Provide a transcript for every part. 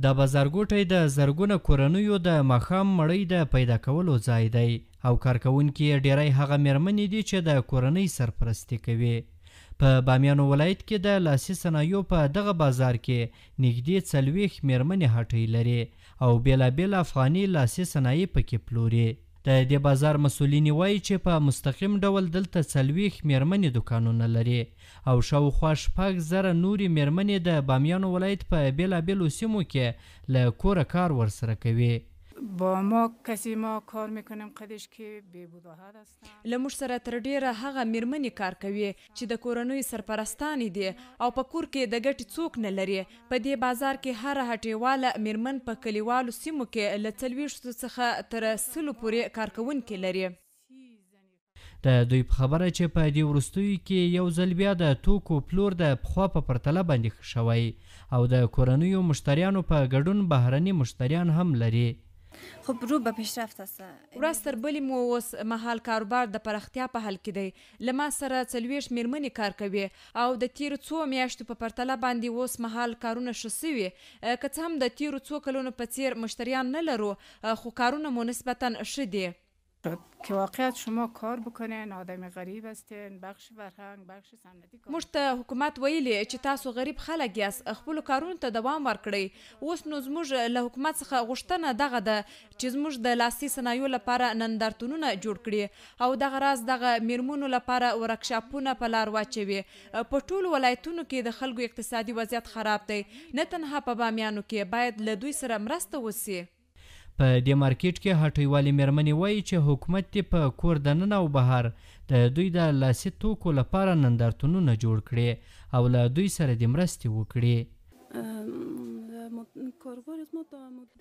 د بازارګوټی د زرګونه کورنیو د ماښام مړۍ د پیدا کولو ځای دی او کارکوونکي یې ډیری هغه میرمنې دي چې د کورنۍ سرپرستي کوي. په بامیانو ولایت کې د لاسي صنایعو په دغه بازار کې نږدې 40 میرمنې هټۍ لري او بېلابېل افغاني لاسي صنایع پکې پلوري. د دې بازار مسؤلینې وایي چې په مستقیم ډول دلته 40 میرمنې دکانونه لري او شاوخوا 6,000 نورې میرمنې د بامیانو ولایت په بېلابېلو سیمو کې له کوره کار ورسره کوي. با ما کسی ما کار میکنیم قدش که بی‌بوداهت هستن. له موږ سره تر ډیره هغه میرمنې کار کوي چې د کورنۍ سرپرستانې دي او په کور کې د ګټې څوک نه لري. په دې بازار کې هر هټیواله میرمن په کلیوالو سیمو کې له 40 څخه تر 100 پورې کارکوونکي لري. د دوی په خبره چې په دې وروستیو کې یو ځل بیا د توکو پلور د پخوا په پرتله باندې ښه شوی او د کورنیو مشتریانو په ګډون بهرني مشتریان هم لري. خب رو به پیشرفت است. ورځ تر بلې مو اوس مهال کاروبار د پراختیا په حال کې دی. له ما سره 40 میرمنې کار کوي او د تیرو څو میاشتو په پرتله باندې اوس مهال کارونه ښه سوي. که څه هم د تیرو څو کلونو په څیر مشتریان نه لرو خو کارونه مو نسبتا ښه دي. که واقعیت شما کار بکنین آدم غریب هستین بخش فرهنگ بخش صنعتی کار. موږ ته حکومت ویلي چې تاسو غریب خلک یاست خپلو کارونو ته دوام ورکړئ. اوس نو زموږ له حکومت څخه غوښتنه دغه ده چې زموږ د لاسي صنایعو لپاره نندارتونونه جوړ کړي او دغه راز دغه میرمنو لپاره ورکشاپونه په لار واچوي. په ټولو ولایتونو کې د خلکو اقتصادي وضعیت خراب دی، نه تنها په بامیانو کې. باید له دوی سره مرسته وسي. په دې مارکیټ کې هټیوالې میرمنې وایي چې حکومت دې په کور دننه او بهر د دوی د لاسي توکو لپاره نندارتونونه جوړ کړي او له دوی سره د مرستې وکړي.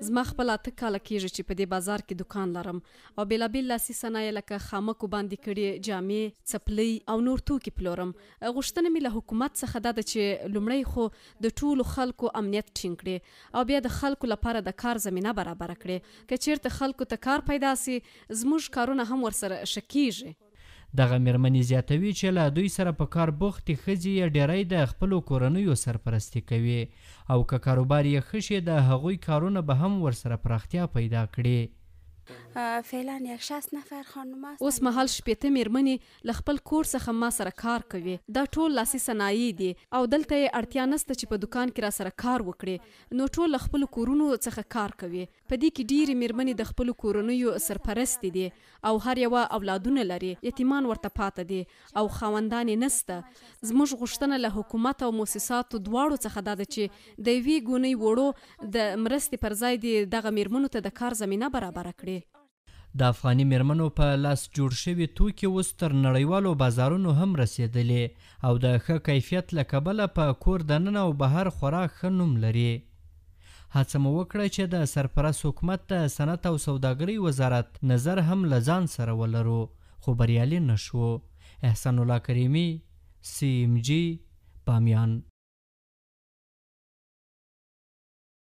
زما خپل 8 کاله کېږي چې په دې بازار کې دکان لرم او بېلابېل لاسي صنایع لکه خامکو باندې کړي جامې، څپلۍ او نور توکي پلورم. غوښتنه مې له حکومت څخه دا ده چې لومړی خو د ټولو خلکو امنیت ټینګ کړي او بیا د خلکو لپاره د کار زمینه برابره کړي. که چیرته خلکو ته کار پیدا سي زموږ کارونه هم ورسره ښه کېږي. دغه میرمنې زیاتوي چې له دوی سره په کار بوختې ښځې یې ډیری د خپلو کورنیو سرپرستي کوي او که کاروبار یې ښه شي د هغوی کارونه به هم ورسره پراختیا پیدا کړي. فعلا 60 نفر خانم است. اوس مهال 80 میرمنې له خپل کور څخه ما سره کار کوي. دا ټول لاسي صنایع دي او دلته یې اړتیا نشته چې په دکان کې را سره کار وکړي. نو ټول له خپل کورونو څخه کار کوي. په دې کې ډېرې میرمنې د خپل کورنیو سرپرستې دي او هر یوه اولادونه لري. یتیمان ورته پاته دي او خاوندانې نسته. زموږ غوښتنه له حکومت او مؤسساتو دواړو څخه دا ده چې د یوې ګونۍ وړو د مرستې پر ځای دې دغه میرمنو ته د کار زمینه برابره کړي. د افغاني میرمنو په لاس جوړ شوي توکي اوس تر نړیوالو بازارونو هم رسیدلي او د ښه کیفیت له کبله په کور دننه او بهر خورا ښه نوم لري. هڅه مو وکړه چې د سرپرست حکومت د صنعت او سوداګرۍ وزارت نظر هم له ځان سره ولرو خو بریالي نه شو. احسان الله کریمي، CMG، بامیان.